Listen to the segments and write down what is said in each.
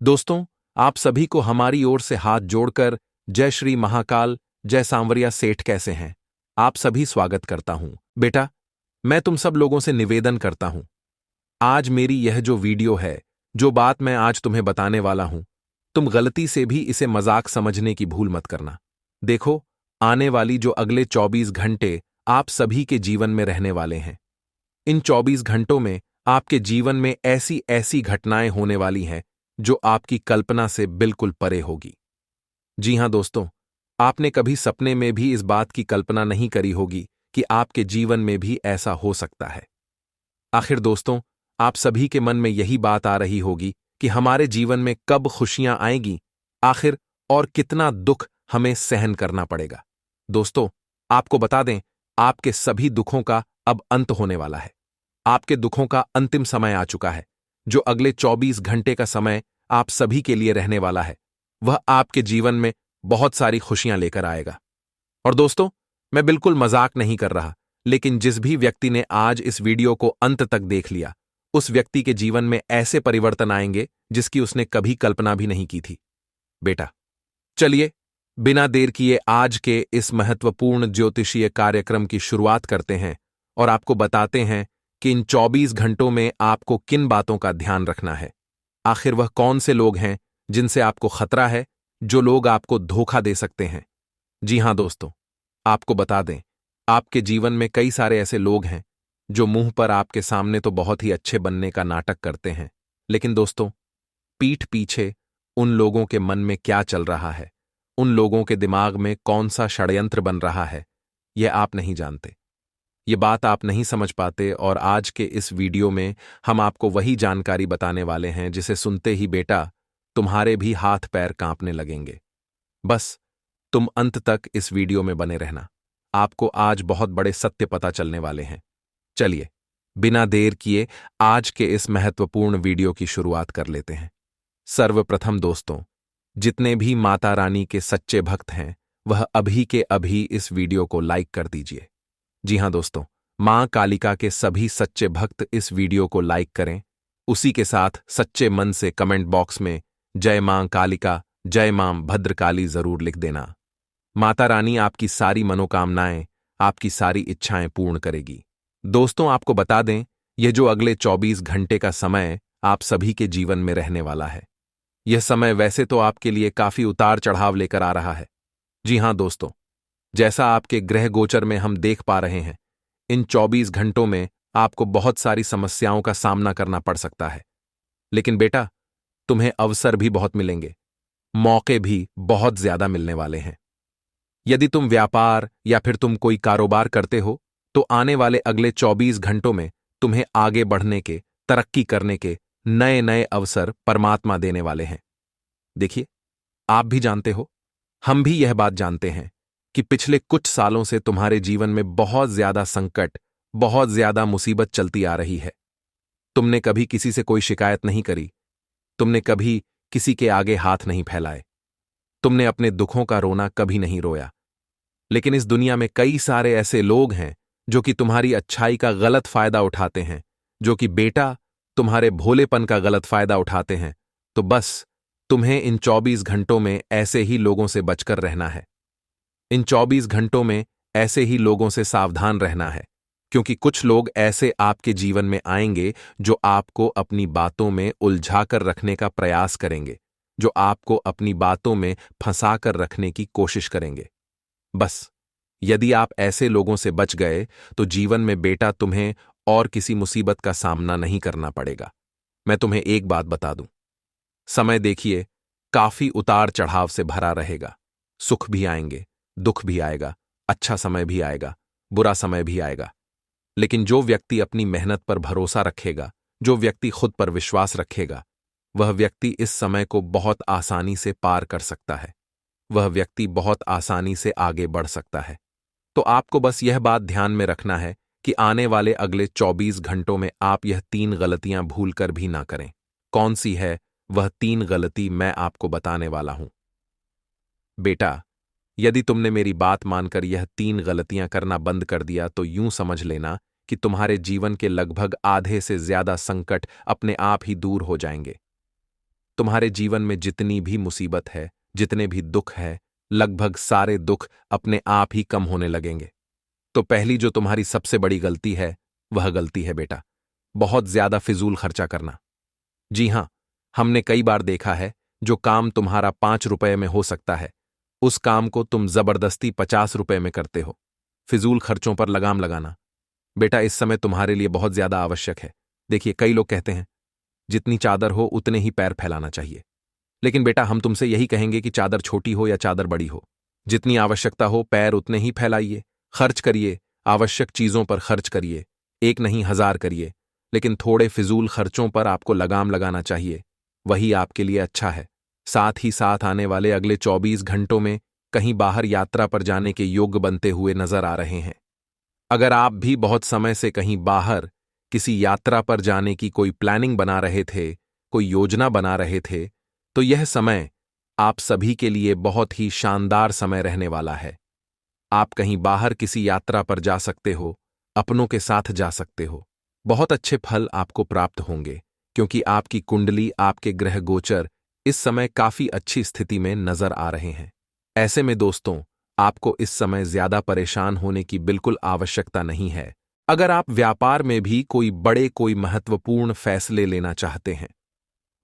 दोस्तों, आप सभी को हमारी ओर से हाथ जोड़कर जय श्री महाकाल, जय सांवरिया सेठ कैसे हैं? आप सभी स्वागत करता हूं। बेटा, मैं तुम सब लोगों से निवेदन करता हूं। आज मेरी यह जो वीडियो है, जो बात मैं आज तुम्हें बताने वाला हूं, तुम गलती से भी इसे मजाक समझने की भूल मत करना। देखो, आने वाली जो अगले 24 घंटे आप सभी के जीवन में रहने वाले हैं। इन 24 घंटों में आपके जीवन में ऐसी ऐसी घटनाएं होने वाली हैं जो आपकी कल्पना से बिल्कुल परे होगी। जी हां दोस्तों, आपने कभी सपने में भी इस बात की कल्पना नहीं करी होगी कि आपके जीवन में भी ऐसा हो सकता है। आखिर दोस्तों, आप सभी के मन में यही बात आ रही होगी कि हमारे जीवन में कब खुशियां आएंगी, आखिर और कितना दुख हमें सहन करना पड़ेगा। दोस्तों, आपको बता दें, आपके सभी दुखों का अब अंत होने वाला है। आपके दुखों का अंतिम समय आ चुका है। जो अगले 24 घंटे का समय आप सभी के लिए रहने वाला है, वह आपके जीवन में बहुत सारी खुशियां लेकर आएगा। और दोस्तों, मैं बिल्कुल मजाक नहीं कर रहा, लेकिन जिस भी व्यक्ति ने आज इस वीडियो को अंत तक देख लिया, उस व्यक्ति के जीवन में ऐसे परिवर्तन आएंगे जिसकी उसने कभी कल्पना भी नहीं की थी। बेटा, चलिए, बिना देर किए आज के इस महत्वपूर्ण ज्योतिषीय कार्यक्रम की शुरुआत करते हैं और आपको बताते हैं कि इन 24 घंटों में आपको किन बातों का ध्यान रखना है। आखिर वह कौन से लोग हैं जिनसे आपको खतरा है, जो लोग आपको धोखा दे सकते हैं। जी हां दोस्तों, आपको बता दें, आपके जीवन में कई सारे ऐसे लोग हैं जो मुंह पर आपके सामने तो बहुत ही अच्छे बनने का नाटक करते हैं, लेकिन दोस्तों, पीठ पीछे उन लोगों के मन में क्या चल रहा है, उन लोगों के दिमाग में कौन सा षड्यंत्र बन रहा है, यह आप नहीं जानते। ये बात आप नहीं समझ पाते और आज के इस वीडियो में हम आपको वही जानकारी बताने वाले हैं जिसे सुनते ही बेटा तुम्हारे भी हाथ पैर कांपने लगेंगे। बस तुम अंत तक इस वीडियो में बने रहना। आपको आज बहुत बड़े सत्य पता चलने वाले हैं। चलिए, बिना देर किए आज के इस महत्वपूर्ण वीडियो की शुरुआत कर लेते हैं। सर्वप्रथम दोस्तों, जितने भी माता रानी के सच्चे भक्त हैं, वह अभी के अभी इस वीडियो को लाइक कर दीजिए। जी हां दोस्तों, मां कालिका के सभी सच्चे भक्त इस वीडियो को लाइक करें। उसी के साथ सच्चे मन से कमेंट बॉक्स में जय मां कालिका, जय मां भद्रकाली जरूर लिख देना। माता रानी आपकी सारी मनोकामनाएं, आपकी सारी इच्छाएं पूर्ण करेगी। दोस्तों, आपको बता दें, यह जो अगले 24 घंटे का समय आप सभी के जीवन में रहने वाला है, यह समय वैसे तो आपके लिए काफी उतार चढ़ाव लेकर आ रहा है। जी हां दोस्तों, जैसा आपके ग्रह गोचर में हम देख पा रहे हैं, इन 24 घंटों में आपको बहुत सारी समस्याओं का सामना करना पड़ सकता है। लेकिन बेटा, तुम्हें अवसर भी बहुत मिलेंगे, मौके भी बहुत ज्यादा मिलने वाले हैं। यदि तुम व्यापार या फिर तुम कोई कारोबार करते हो, तो आने वाले अगले 24 घंटों में तुम्हें आगे बढ़ने के, तरक्की करने के नए नए अवसर परमात्मा देने वाले हैं। देखिए, आप भी जानते हो, हम भी यह बात जानते हैं कि पिछले कुछ सालों से तुम्हारे जीवन में बहुत ज्यादा संकट, बहुत ज्यादा मुसीबत चलती आ रही है। तुमने कभी किसी से कोई शिकायत नहीं करी, तुमने कभी किसी के आगे हाथ नहीं फैलाए, तुमने अपने दुखों का रोना कभी नहीं रोया। लेकिन इस दुनिया में कई सारे ऐसे लोग हैं जो कि तुम्हारी अच्छाई का गलत फायदा उठाते हैं, जो कि बेटा तुम्हारे भोलेपन का गलत फायदा उठाते हैं। तो बस तुम्हें इन 24 घंटों में ऐसे ही लोगों से बचकर रहना है। इन 24 घंटों में ऐसे ही लोगों से सावधान रहना है, क्योंकि कुछ लोग ऐसे आपके जीवन में आएंगे जो आपको अपनी बातों में उलझाकर रखने का प्रयास करेंगे, जो आपको अपनी बातों में फंसाकर रखने की कोशिश करेंगे। बस यदि आप ऐसे लोगों से बच गए तो जीवन में बेटा तुम्हें और किसी मुसीबत का सामना नहीं करना पड़ेगा। मैं तुम्हें एक बात बता दूं, समय देखिए काफी उतार चढ़ाव से भरा रहेगा। सुख भी आएंगे, दुख भी आएगा, अच्छा समय भी आएगा, बुरा समय भी आएगा। लेकिन जो व्यक्ति अपनी मेहनत पर भरोसा रखेगा, जो व्यक्ति खुद पर विश्वास रखेगा, वह व्यक्ति इस समय को बहुत आसानी से पार कर सकता है। वह व्यक्ति बहुत आसानी से आगे बढ़ सकता है। तो आपको बस यह बात ध्यान में रखना है कि आने वाले अगले 24 घंटों में आप यह 3 गलतियां भूलकर भी ना करें। कौन सी है वह 3 गलती मैं आपको बताने वाला हूं। बेटा, यदि तुमने मेरी बात मानकर यह 3 गलतियां करना बंद कर दिया तो यूं समझ लेना कि तुम्हारे जीवन के लगभग आधे से ज्यादा संकट अपने आप ही दूर हो जाएंगे। तुम्हारे जीवन में जितनी भी मुसीबत है, जितने भी दुख है, लगभग सारे दुख अपने आप ही कम होने लगेंगे। तो पहली जो तुम्हारी सबसे बड़ी गलती है, वह गलती है बेटा, बहुत ज्यादा फिजूल खर्चा करना। जी हां, हमने कई बार देखा है, जो काम तुम्हारा 5 रुपए में हो सकता है, उस काम को तुम जबरदस्ती 50 रुपए में करते हो। फिजूल खर्चों पर लगाम लगाना बेटा इस समय तुम्हारे लिए बहुत ज्यादा आवश्यक है। देखिए, कई लोग कहते हैं जितनी चादर हो उतने ही पैर फैलाना चाहिए। लेकिन बेटा, हम तुमसे यही कहेंगे कि चादर छोटी हो या चादर बड़ी हो, जितनी आवश्यकता हो पैर उतने ही फैलाइए, खर्च करिए, आवश्यक चीजों पर खर्च करिए, एक नहीं 1000 करिए, लेकिन थोड़े फिजूल खर्चों पर आपको लगाम लगाना चाहिए। वही आपके लिए अच्छा है। साथ ही साथ आने वाले अगले 24 घंटों में कहीं बाहर यात्रा पर जाने के योग्य बनते हुए नजर आ रहे हैं। अगर आप भी बहुत समय से कहीं बाहर किसी यात्रा पर जाने की कोई प्लानिंग बना रहे थे, कोई योजना बना रहे थे, तो यह समय आप सभी के लिए बहुत ही शानदार समय रहने वाला है। आप कहीं बाहर किसी यात्रा पर जा सकते हो, अपनों के साथ जा सकते हो। बहुत अच्छे फल आपको प्राप्त होंगे, क्योंकि आपकी कुंडली, आपके ग्रह गोचर इस समय काफी अच्छी स्थिति में नजर आ रहे हैं। ऐसे में दोस्तों, आपको इस समय ज्यादा परेशान होने की बिल्कुल आवश्यकता नहीं है। अगर आप व्यापार में भी कोई महत्वपूर्ण फैसले लेना चाहते हैं,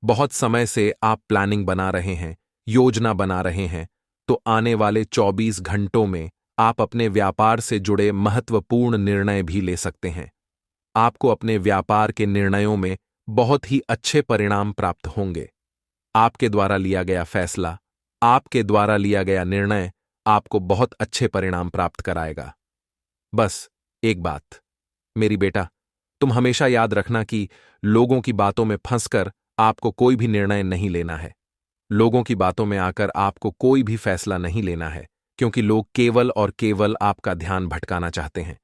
बहुत समय से आप प्लानिंग बना रहे हैं, योजना बना रहे हैं, तो आने वाले 24 घंटों में आप अपने व्यापार से जुड़े महत्वपूर्ण निर्णय भी ले सकते हैं। आपको अपने व्यापार के निर्णयों में बहुत ही अच्छे परिणाम प्राप्त होंगे। आपके द्वारा लिया गया फैसला, आपके द्वारा लिया गया निर्णय आपको बहुत अच्छे परिणाम प्राप्त कराएगा। बस एक बात, मेरी बेटा, तुम हमेशा याद रखना कि लोगों की बातों में फंसकर आपको कोई भी निर्णय नहीं लेना है। लोगों की बातों में आकर आपको कोई भी फैसला नहीं लेना है, क्योंकि लोग केवल और केवल आपका ध्यान भटकाना चाहते हैं।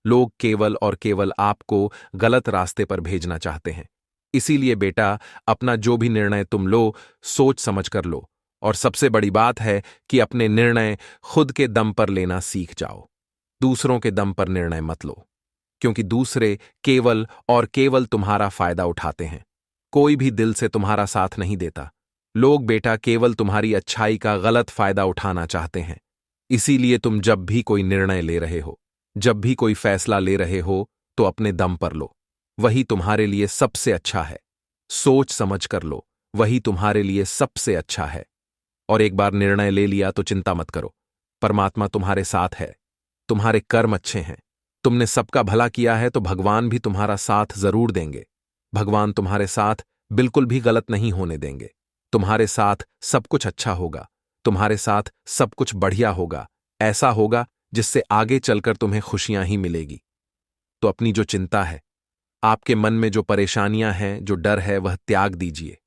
लोग केवल और केवल आपको गलत रास्ते पर भेजना चाहते हैं। इसीलिए बेटा, अपना जो भी निर्णय तुम लो, सोच समझ कर लो, और सबसे बड़ी बात है कि अपने निर्णय खुद के दम पर लेना सीख जाओ। दूसरों के दम पर निर्णय मत लो, क्योंकि दूसरे केवल और केवल तुम्हारा फायदा उठाते हैं। कोई भी दिल से तुम्हारा साथ नहीं देता। लोग बेटा केवल तुम्हारी अच्छाई का गलत फायदा उठाना चाहते हैं। इसीलिए तुम जब भी कोई निर्णय ले रहे हो, जब भी कोई फैसला ले रहे हो, तो अपने दम पर लो। वही तुम्हारे लिए सबसे अच्छा है। सोच समझ कर लो, वही तुम्हारे लिए सबसे अच्छा है। और एक बार निर्णय ले लिया तो चिंता मत करो, परमात्मा तुम्हारे साथ है। तुम्हारे कर्म अच्छे हैं, तुमने सबका भला किया है, तो भगवान भी तुम्हारा साथ जरूर देंगे। भगवान तुम्हारे साथ बिल्कुल भी गलत नहीं होने देंगे। तुम्हारे साथ सब कुछ अच्छा होगा, तुम्हारे साथ सब कुछ बढ़िया होगा, ऐसा होगा जिससे आगे चलकर तुम्हें खुशियां ही मिलेगी। तो अपनी जो चिंता है, आपके मन में जो परेशानियां हैं, जो डर है, वह त्याग दीजिए।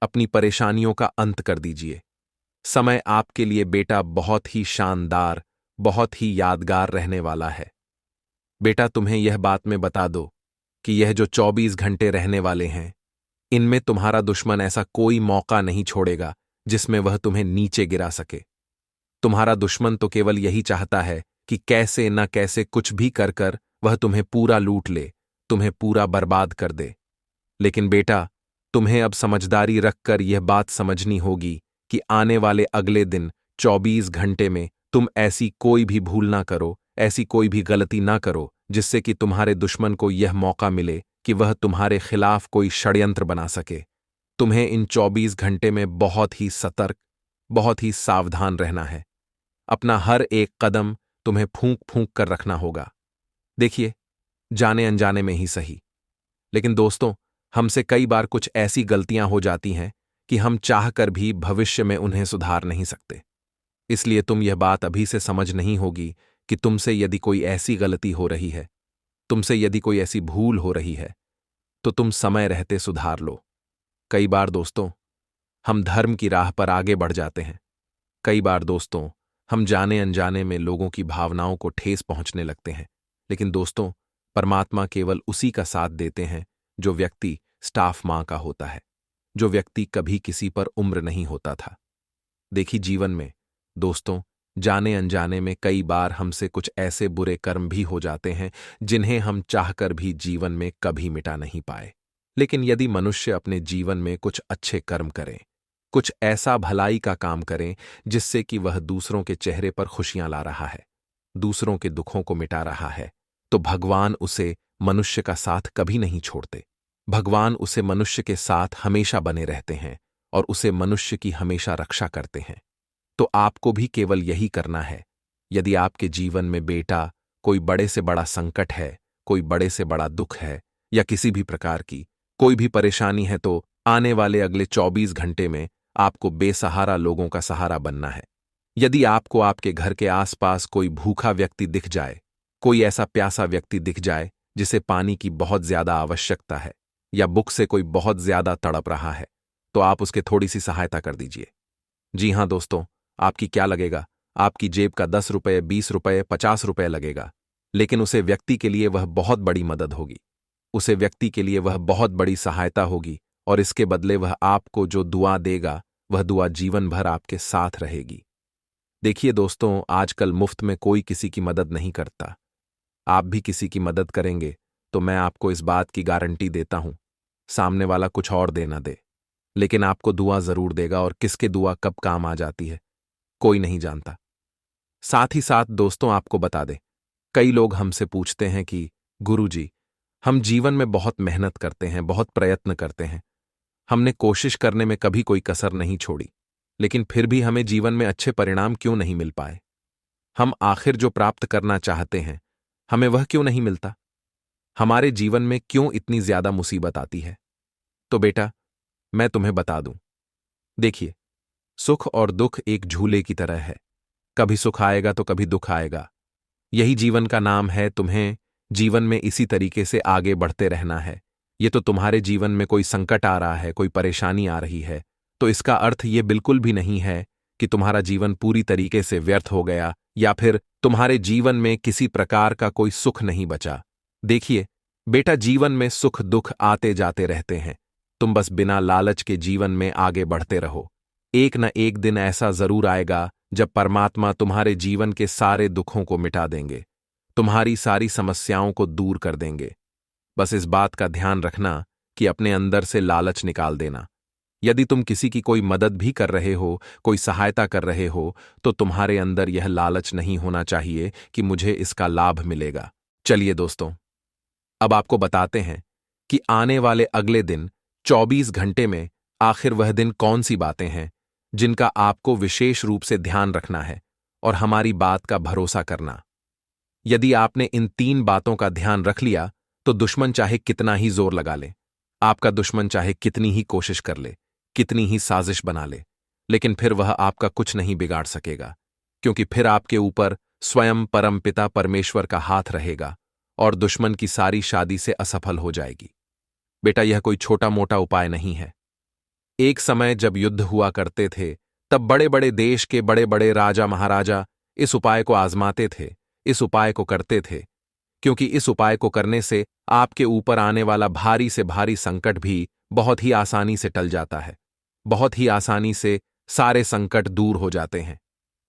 अपनी परेशानियों का अंत कर दीजिए। समय आपके लिए बेटा बहुत ही शानदार, बहुत ही यादगार रहने वाला है। बेटा, तुम्हें यह बात मैं बता दो कि यह जो 24 घंटे रहने वाले हैं, इनमें तुम्हारा दुश्मन ऐसा कोई मौका नहीं छोड़ेगा जिसमें वह तुम्हें नीचे गिरा सके। तुम्हारा दुश्मन तो केवल यही चाहता है कि कैसे न कैसे कुछ भी कर कर वह तुम्हें पूरा लूट ले, तुम्हें पूरा बर्बाद कर दे। लेकिन बेटा, तुम्हें अब समझदारी रखकर यह बात समझनी होगी कि आने वाले अगले दिन 24 घंटे में तुम ऐसी कोई भी भूल ना करो, ऐसी कोई भी गलती ना करो जिससे कि तुम्हारे दुश्मन को यह मौका मिले कि वह तुम्हारे खिलाफ कोई षड्यंत्र बना सके। तुम्हें इन 24 घंटे में बहुत ही सतर्क, बहुत ही सावधान रहना है। अपना हर एक कदम तुम्हें फूंक फूंक कर रखना होगा। देखिए, जाने अनजाने में ही सही, लेकिन दोस्तों, हमसे कई बार कुछ ऐसी गलतियां हो जाती हैं कि हम चाहकर भी भविष्य में उन्हें सुधार नहीं सकते। इसलिए तुम यह बात अभी से समझ नहीं होगी कि तुमसे यदि कोई ऐसी गलती हो रही है, तुमसे यदि कोई ऐसी भूल हो रही है, तो तुम समय रहते सुधार लो। कई बार दोस्तों, हम धर्म की राह पर आगे बढ़ जाते हैं। कई बार दोस्तों, हम जाने अनजाने में लोगों की भावनाओं को ठेस पहुंचने लगते हैं। लेकिन दोस्तों, परमात्मा केवल उसी का साथ देते हैं जो व्यक्ति स्टाफ मां का होता है, जो व्यक्ति कभी किसी पर उम्र नहीं होता था। देखिए, जीवन में दोस्तों, जाने अनजाने में कई बार हमसे कुछ ऐसे बुरे कर्म भी हो जाते हैं जिन्हें हम चाहकर भी जीवन में कभी मिटा नहीं पाए। लेकिन यदि मनुष्य अपने जीवन में कुछ अच्छे कर्म करें, कुछ ऐसा भलाई का काम करें जिससे कि वह दूसरों के चेहरे पर खुशियां ला रहा है, दूसरों के दुखों को मिटा रहा है, तो भगवान उसे मनुष्य का साथ कभी नहीं छोड़ते। भगवान उसे मनुष्य के साथ हमेशा बने रहते हैं और उसे मनुष्य की हमेशा रक्षा करते हैं। तो आपको भी केवल यही करना है। यदि आपके जीवन में बेटा कोई बड़े से बड़ा संकट है, कोई बड़े से बड़ा दुख है या किसी भी प्रकार की कोई भी परेशानी है, तो आने वाले अगले 24 घंटे में आपको बेसहारा लोगों का सहारा बनना है। यदि आपको आपके घर के आसपास कोई भूखा व्यक्ति दिख जाए, कोई ऐसा प्यासा व्यक्ति दिख जाए जिसे पानी की बहुत ज्यादा आवश्यकता है या भूख से कोई बहुत ज्यादा तड़प रहा है, तो आप उसके थोड़ी सी सहायता कर दीजिए। जी हां दोस्तों, आपकी क्या लगेगा? आपकी जेब का 10 रुपये, 20 रुपये, 50 रुपये लगेगा, लेकिन उसे व्यक्ति के लिए वह बहुत बड़ी मदद होगी, उसे व्यक्ति के लिए वह बहुत बड़ी सहायता होगी और इसके बदले वह आपको जो दुआ देगा वह दुआ जीवन भर आपके साथ रहेगी। देखिए दोस्तों, आजकल मुफ्त में कोई किसी की मदद नहीं करता। आप भी किसी की मदद करेंगे तो मैं आपको इस बात की गारंटी देता हूं, सामने वाला कुछ और दे ना दे, लेकिन आपको दुआ जरूर देगा। और किसके दुआ कब काम आ जाती है कोई नहीं जानता। साथ ही साथ दोस्तों, आपको बता दें, कई लोग हमसे पूछते हैं कि गुरुजी, हम जीवन में बहुत मेहनत करते हैं, बहुत प्रयत्न करते हैं, हमने कोशिश करने में कभी कोई कसर नहीं छोड़ी, लेकिन फिर भी हमें जीवन में अच्छे परिणाम क्यों नहीं मिल पाए? हम आखिर जो प्राप्त करना चाहते हैं हमें वह क्यों नहीं मिलता? हमारे जीवन में क्यों इतनी ज्यादा मुसीबत आती है? तो बेटा, मैं तुम्हें बता दूं, देखिए, सुख और दुख एक झूले की तरह है। कभी सुख आएगा तो कभी दुख आएगा। यही जीवन का नाम है। तुम्हें जीवन में इसी तरीके से आगे बढ़ते रहना है। ये तो तुम्हारे जीवन में कोई संकट आ रहा है, कोई परेशानी आ रही है, तो इसका अर्थ ये बिल्कुल भी नहीं है कि तुम्हारा जीवन पूरी तरीके से व्यर्थ हो गया या फिर तुम्हारे जीवन में किसी प्रकार का कोई सुख नहीं बचा। देखिए बेटा, जीवन में सुख दुख आते जाते रहते हैं। तुम बस बिना लालच के जीवन में आगे बढ़ते रहो। एक न एक दिन ऐसा जरूर आएगा जब परमात्मा तुम्हारे जीवन के सारे दुखों को मिटा देंगे, तुम्हारी सारी समस्याओं को दूर कर देंगे। बस इस बात का ध्यान रखना कि अपने अंदर से लालच निकाल देना। यदि तुम किसी की कोई मदद भी कर रहे हो, कोई सहायता कर रहे हो, तो तुम्हारे अंदर यह लालच नहीं होना चाहिए कि मुझे इसका लाभ मिलेगा। चलिए दोस्तों, अब आपको बताते हैं कि आने वाले अगले दिन 24 घंटे में आखिर वह दिन कौन सी बातें हैं जिनका आपको विशेष रूप से ध्यान रखना है और हमारी बात का भरोसा करना। यदि आपने इन 3 बातों का ध्यान रख लिया तो दुश्मन चाहे कितना ही जोर लगा ले, आपका दुश्मन चाहे कितनी ही कोशिश कर ले, कितनी ही साजिश बना ले, लेकिन फिर वह आपका कुछ नहीं बिगाड़ सकेगा, क्योंकि फिर आपके ऊपर स्वयं परमपिता परमेश्वर का हाथ रहेगा और दुश्मन की सारी शादी से असफल हो जाएगी। बेटा, यह कोई छोटा मोटा उपाय नहीं है। एक समय जब युद्ध हुआ करते थे, तब बड़े बड़े देश के बड़े बड़े राजा महाराजा इस उपाय को आजमाते थे, इस उपाय को करते थे, क्योंकि इस उपाय को करने से आपके ऊपर आने वाला भारी से भारी संकट भी बहुत ही आसानी से टल जाता है, बहुत ही आसानी से सारे संकट दूर हो जाते हैं।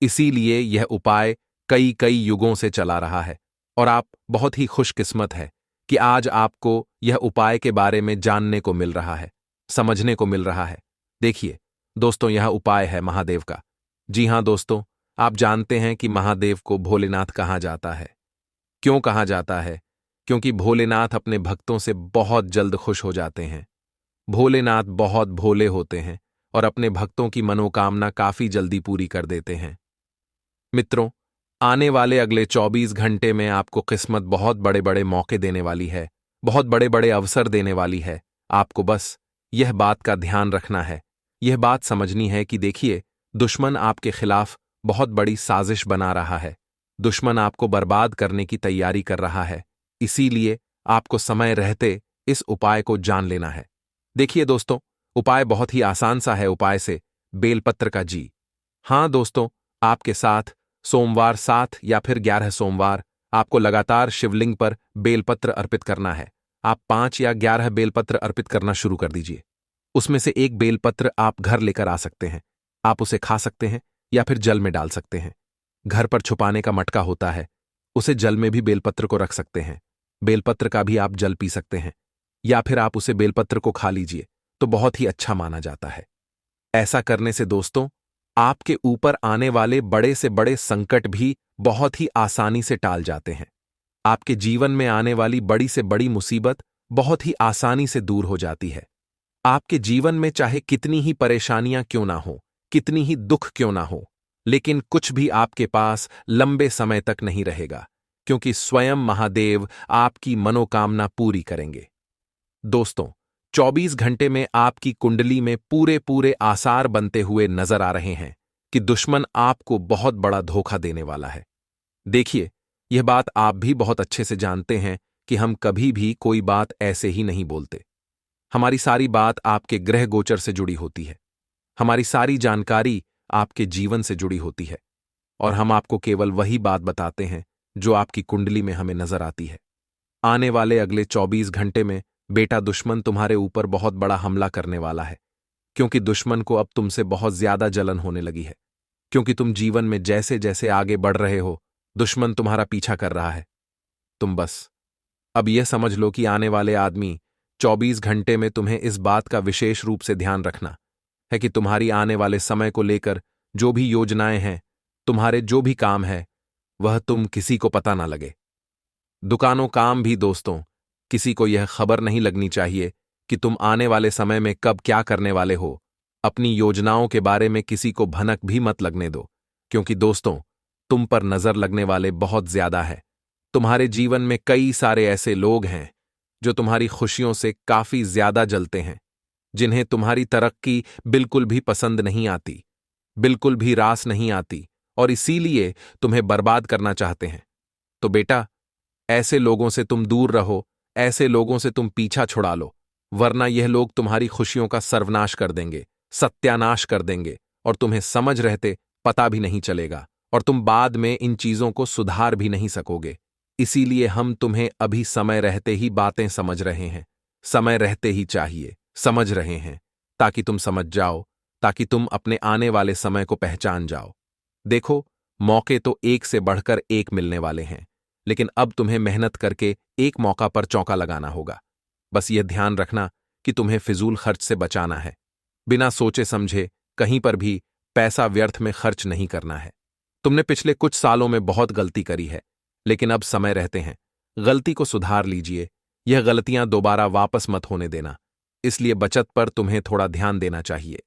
इसीलिए यह उपाय कई कई युगों से चला रहा है और आप बहुत ही खुशकिस्मत है कि आज आपको यह उपाय के बारे में जानने को मिल रहा है, समझने को मिल रहा है। देखिए दोस्तों, यह उपाय है महादेव का। जी हां दोस्तों, आप जानते हैं कि महादेव को भोलेनाथ कहा जाता है। क्यों कहा जाता है? क्योंकि भोलेनाथ अपने भक्तों से बहुत जल्द खुश हो जाते हैं। भोलेनाथ बहुत भोले होते हैं और अपने भक्तों की मनोकामना काफी जल्दी पूरी कर देते हैं। मित्रों, आने वाले अगले 24 घंटे में आपको किस्मत बहुत बड़े बड़े मौके देने वाली है, बहुत बड़े बड़े अवसर देने वाली है। आपको बस यह बात का ध्यान रखना है, यह बात समझनी है कि देखिए, दुश्मन आपके खिलाफ बहुत बड़ी साजिश बना रहा है, दुश्मन आपको बर्बाद करने की तैयारी कर रहा है। इसीलिए आपको समय रहते इस उपाय को जान लेना है। देखिए दोस्तों, उपाय बहुत ही आसान सा है। उपाय से बेलपत्र का जी हां दोस्तों, आपके साथ सोमवार 7 या फिर 11 सोमवार आपको लगातार शिवलिंग पर बेलपत्र अर्पित करना है। आप 5 या 11 बेलपत्र अर्पित करना शुरू कर दीजिए। उसमें से एक बेलपत्र आप घर लेकर आ सकते हैं। आप उसे खा सकते हैं या फिर जल में डाल सकते हैं। घर पर छुपाने का मटका होता है, उसे जल में भी बेलपत्र को रख सकते हैं। बेलपत्र का भी आप जल पी सकते हैं या फिर आप उसे बेलपत्र को खा लीजिए तो बहुत ही अच्छा माना जाता है। ऐसा करने से दोस्तों, आपके ऊपर आने वाले बड़े से बड़े संकट भी बहुत ही आसानी से टाल जाते हैं। आपके जीवन में आने वाली बड़ी से बड़ी मुसीबत बहुत ही आसानी से दूर हो जाती है। आपके जीवन में चाहे कितनी ही परेशानियां क्यों ना हो, कितनी ही दुख क्यों ना हो, लेकिन कुछ भी आपके पास लंबे समय तक नहीं रहेगा, क्योंकि स्वयं महादेव आपकी मनोकामना पूरी करेंगे। दोस्तों, 24 घंटे में आपकी कुंडली में पूरे पूरे आसार बनते हुए नजर आ रहे हैं कि दुश्मन आपको बहुत बड़ा धोखा देने वाला है। देखिए, यह बात आप भी बहुत अच्छे से जानते हैं कि हम कभी भी कोई बात ऐसे ही नहीं बोलते। हमारी सारी बात आपके ग्रह गोचर से जुड़ी होती है। हमारी सारी जानकारी आपके जीवन से जुड़ी होती है और हम आपको केवल वही बात बताते हैं जो आपकी कुंडली में हमें नजर आती है। आने वाले अगले 24 घंटे में बेटा, दुश्मन तुम्हारे ऊपर बहुत बड़ा हमला करने वाला है, क्योंकि दुश्मन को अब तुमसे बहुत ज्यादा जलन होने लगी है। क्योंकि तुम जीवन में जैसे जैसे आगे बढ़ रहे हो, दुश्मन तुम्हारा पीछा कर रहा है। तुम बस अब यह समझ लो कि आने वाले आदमी 24 घंटे में तुम्हें इस बात का विशेष रूप से ध्यान रखना है कि तुम्हारी आने वाले समय को लेकर जो भी योजनाएं हैं, तुम्हारे जो भी काम है, वह तुम किसी को पता ना लगे। दुकानों काम भी दोस्तों, किसी को यह खबर नहीं लगनी चाहिए कि तुम आने वाले समय में कब क्या करने वाले हो। अपनी योजनाओं के बारे में किसी को भनक भी मत लगने दो, क्योंकि दोस्तों, तुम पर नजर लगने वाले बहुत ज्यादा है। तुम्हारे जीवन में कई सारे ऐसे लोग हैं जो तुम्हारी खुशियों से काफी ज्यादा जलते हैं, जिन्हें तुम्हारी तरक्की बिल्कुल भी पसंद नहीं आती, बिल्कुल भी रास नहीं आती, और इसीलिए तुम्हें बर्बाद करना चाहते हैं। तो बेटा, ऐसे लोगों से तुम दूर रहो, ऐसे लोगों से तुम पीछा छुड़ा लो, वरना यह लोग तुम्हारी खुशियों का सर्वनाश कर देंगे, सत्यानाश कर देंगे, और तुम्हें समझ रहते पता भी नहीं चलेगा, और तुम बाद में इन चीजों को सुधार भी नहीं सकोगे। इसीलिए हम तुम्हें अभी समय रहते ही बातें समझ रहे हैं, समय रहते ही चाहिए समझ रहे हैं, ताकि तुम समझ जाओ, ताकि तुम अपने आने वाले समय को पहचान जाओ। देखो, मौके तो एक से बढ़कर एक मिलने वाले हैं, लेकिन अब तुम्हें मेहनत करके एक मौका पर चौका लगाना होगा। बस यह ध्यान रखना कि तुम्हें फिजूल खर्च से बचाना है। बिना सोचे समझे कहीं पर भी पैसा व्यर्थ में खर्च नहीं करना है। तुमने पिछले कुछ सालों में बहुत गलती करी है, लेकिन अब समय रहते हैं, गलती को सुधार लीजिए। यह गलतियां दोबारा वापस मत होने देना, इसलिए बचत पर तुम्हें थोड़ा ध्यान देना चाहिए।